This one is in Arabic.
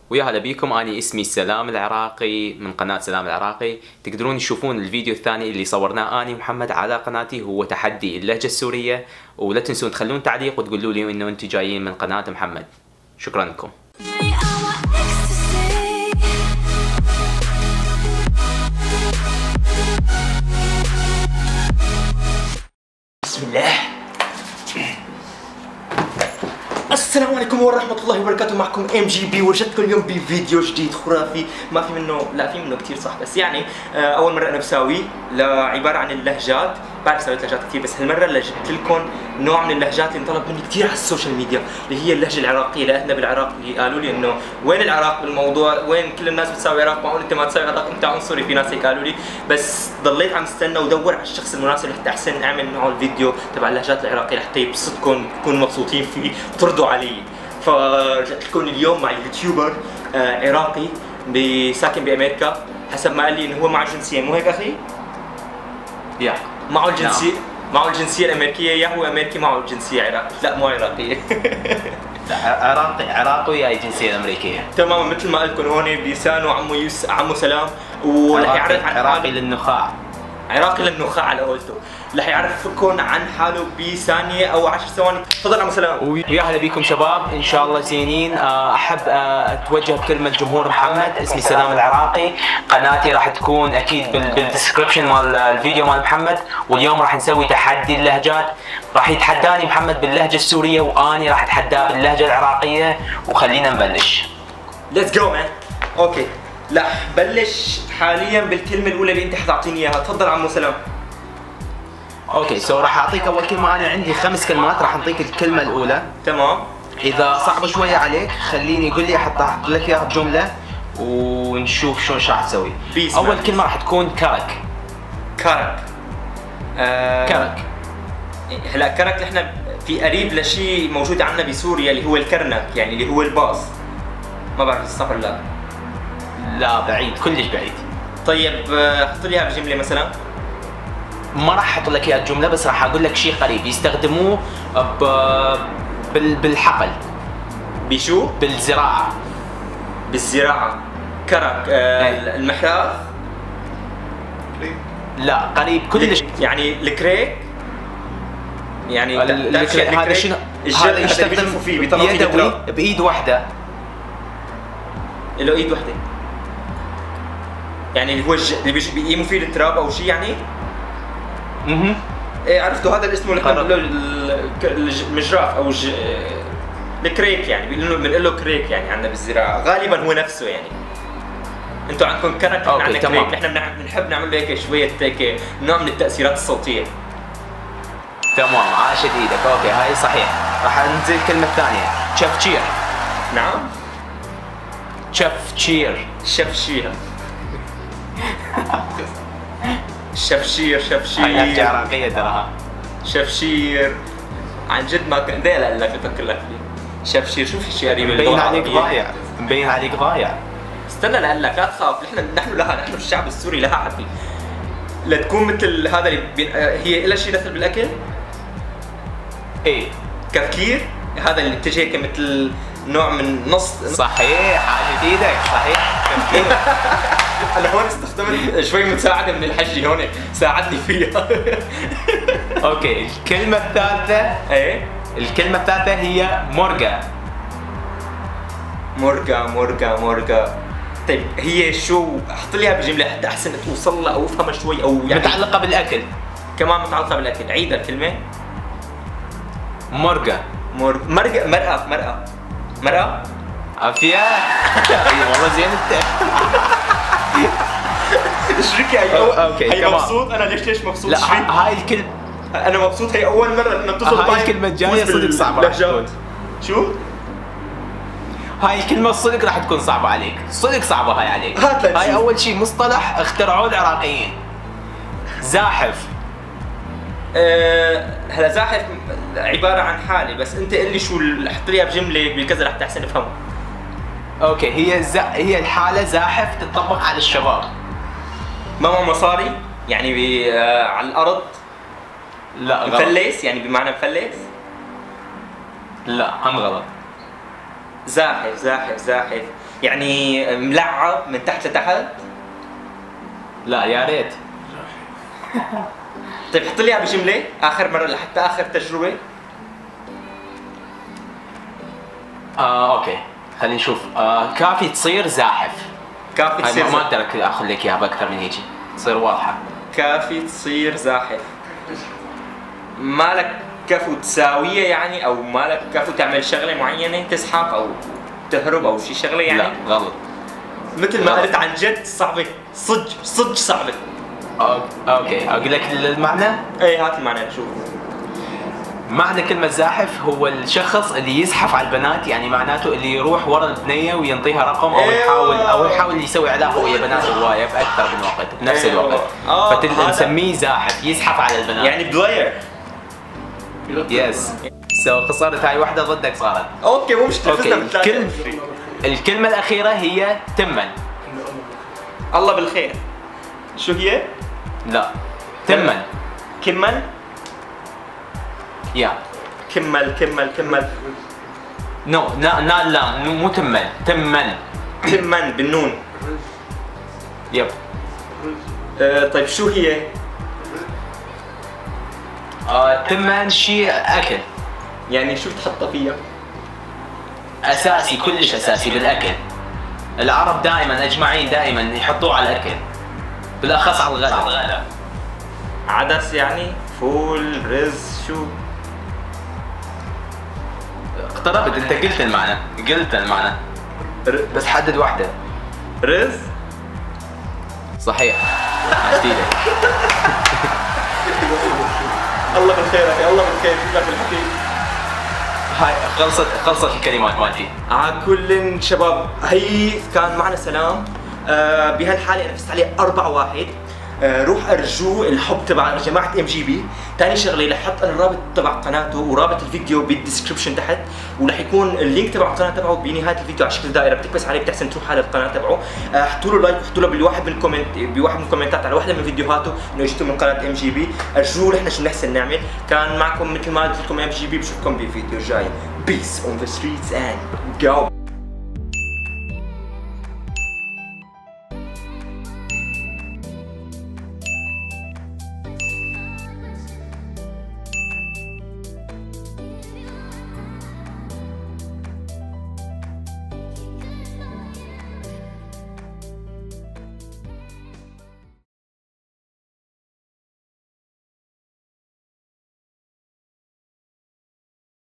ويا هلا بيكم. اني اسمي سلام العراقي من قناة سلام العراقي. تقدرون تشوفون الفيديو الثاني اللي صورناه اني ومحمد على قناتي، هو تحدي اللهجة السورية. ولا تنسون تخلون تعليق وتقولوا لي انه انتم جايين من قناة محمد. شكرا لكم. بسم الله. السلام عليكم ورحمة الله وبركاته، معكم MGB. وجدتكم اليوم بفيديو جديد خرافي، ما في منه، لا في منه كثير صح، بس يعني أول مرة أنا بساوي عبارة عن اللهجات. بعرف سويت لهجات كثير، بس هالمرة اللي جبت لكم نوع من اللهجات اللي انطلب مني كثير على السوشيال ميديا، اللي هي اللهجة العراقية لأهلنا بالعراق، اللي قالوا لي إنه وين العراق بالموضوع؟ وين كل الناس بتساوي عراق؟ معقول أنت ما تساوي عراق؟ أنت عنصري. في ناس هيك قالوا لي، بس ضليت عم استنى ودور على الشخص المناسب لحتى أحسن أعمل معه الفيديو تبع اللهجات العراقية لحتى يبسطكم، تكونوا مبسوطين فيه وترضوا علي. فرجعت لكم اليوم مع يوتيوبر عراقي ساكن بامريكا، حسب ما قال لي انه هو معه جنسيه، مو هيك اخي؟ يا معه الجنسيه، معه الجنسيه الامريكيه، يا هو امريكي معه الجنسيه عراقيه؟ لا مو عراقيه. عراقي وياي الجنسية الامريكية. تماما مثل ما قلت لكم هون بلسانه عمو سلام، ورح يعرف عن عراقي للنخاع. عراقي للنخاع على قولته. رح يعرفكم عن حاله بثانية أو 10 ثواني. تفضل عمو سلام. ويا هلا بيكم شباب، ان شاء الله زينين. احب اتوجه بكلمه لجمهور محمد. اسمي سلام العراقي، قناتي راح تكون اكيد بالدسكربشن مال الفيديو مال محمد. واليوم راح نسوي تحدي اللهجات، راح يتحداني محمد باللهجه السوريه واني راح اتحداه باللهجه العراقيه. وخلينا نبلش. ليتس جو مان. اوكي، لا بلش حاليا بالكلمه الاولى اللي انت حتعطيني اياها. تفضل عمو سلام. اوكي راح اعطيك اول كلمه. انا عندي 5 كلمات، راح اعطيك الكلمه الاولى. تمام. اذا صعبه شويه عليك خليني قول لي احط لك اياها بجمله ونشوف شلون راح تسوي. اول كلمه راح تكون كرك. كرك. كرك. هلا كرك احنا في قريب لشيء موجود عندنا بسوريا اللي هو الكرنك، يعني اللي هو الباص. ما بعرف الصح ولا لا. لا بعيد، كلش بعيد. طيب حط لي اياها بجمله مثلا. ما راح احط لك اياها جمله، بس راح اقول لك شيء قريب يستخدموه بالحقل. بشو؟ بالزراعه. بالزراعه. كرك. المحراث. لا قريب كلش. يعني الكريك. يعني هذا شنو؟ هذا يستخدم فيه يدوي بايد واحده. له ايد واحده، يعني اللي هو اللي بيقيموا فيه التراب او شيء يعني. ايه عرفته، هذا اللي اسمه المجراف او الكريك، يعني بنقول له كريك يعني عندنا بالزراعه. غالبا هو نفسه يعني. انتم عندكم كرك، نحن عندنا كريك. نحن بنحب نعمل له هيك شويه هيك نوع من التاثيرات الصوتيه. تمام، عاشت ايدك. اوكي هاي صحيح. راح ننزل الكلمه الثانيه. شفشير. نعم. شفشير. شفشير. شفشير. هاي لهجة عراقية تراها. شفشير عن جد ما كنت لا بفكر لك فيه. شفشير. شوف شيء قريب. مبين عليك ضايع، مبين عليك ضايع. استنى لقول لك، لا تخاف. نحن الشعب السوري لها عقل. لتكون مثل هذا اللي هي لها شيء دخل بالاكل؟ ايه كفكير. هذا اللي بتجي هيك مثل نوع من نص. صحيح، عاشت ايدك. صحيح كفكير. انا هون استخدمت شوي مساعده من الحجي، هون ساعدني فيها. اوكي الكلمة الثالثة. ايه الكلمة الثالثة هي مرقة. مرقة. طيب هي شو؟ حط لي اياها بجملة حتى احسن توصل لها او افهمها شوي، او يعني متعلقة بالاكل. كمان متعلقة بالاكل. عيد الكلمة. مرقة. مرقة. عافية. والله زين انت. شريكي هي مبسوط. انا ليش مبسوط؟ لا هاي الكلمة انا مبسوط. هي اول مرة انه بتصل هاي الكلمة الجاية صدق صعبة راح تكون. شو؟ هاي الكلمة صدق راح تكون صعبة عليك، صدق صعبة هاي عليك. هاي أول شيء مصطلح اخترعوه العراقيين. زاحف. هلا زاحف عبارة عن حالة، بس أنت قل لي شو. حط لي بجملة بالكذا رح تحسن افهمه. اوكي هي الحالة زاحف تطبق على الشباب. ما معه مصاري يعني على الأرض. لا غلط. مفلس يعني بمعنى مفلس. لا هم غلط. زاحف زاحف زاحف، يعني ملعب من تحت لتحت. لا يا ريت. طيب حط لي اياها بجمله اخر مره لحتى اخر تجربه. اوكي خلينا نشوف. كافي تصير زاحف. كافي تصير ما اقدر اخذ لك اياها باكثر من هيك، تصير واضحه. كافي تصير زاحف. مالك كفو تساويه يعني، او مالك كفو تعمل شغله معينه تزحف او تهرب او شي شغله يعني؟ لا غلط. مثل ما قلت عن جد صعبه، صدق صعبه. اوكي اقول لك المعنى. ايه هات المعنى نشوف. معنى كلمة زاحف هو الشخص اللي يزحف على البنات، يعني معناته اللي يروح ورا البنية وينطيها رقم او يحاول يسوي علاقة ويا بنات هواية بأكثر من وقت بنفس الوقت. فنسميه زاحف، يزحف على البنات. يعني بلاير. يس. خسرت هاي واحدة ضدك صارت. اوكي مو مشكلة. اوكي الكلمة الأخيرة هي تمن. الله بالخير. شو هي؟ لا تمن. كمل؟ يا كمل نو لا مو تمن، تمن بالنون. يب. طيب شو هي؟ تمن شيء أكل. يعني شو تحطها فيها؟ أساسي، كلش أساسي بالأكل. العرب دائما أجمعين دائما يحطوه على الأكل، بالأخص على الغداء. عدس يعني؟ فول، رز، شو؟ اقتربت، انت قلت المعنى. بس حدد واحدة. رز؟ صحيح. عشتيلك. الله بالخير يا الله بالخير. شو في الحكي؟ هاي خلصت الكلمات مالتي. على كل شباب هي كان معنا سلام. بهالحالة انا فزت عليه 4-1. روح ارجو الحب تبع جماعه ام جي بي. ثاني شغله رح احط انا الرابط تبع قناته ورابط الفيديو بالديسكربشن تحت، ورح يكون اللينك تبع القناه تبعه بنهايه الفيديو على شكل دائره، بتكبس عليه بتحسن تروح على القناه تبعه. حطوا له لايك وحطوا له بواحد من الكومنتات على واحده من فيديوهاته انه اجتوا من قناه ام جي بي. ارجو نحن شو بنحسن نعمل. كان معكم مثل ما قلت لكم ام جي بي، بشوفكم بفيديو جاي. بيس اون ذا ستريتس اند جو.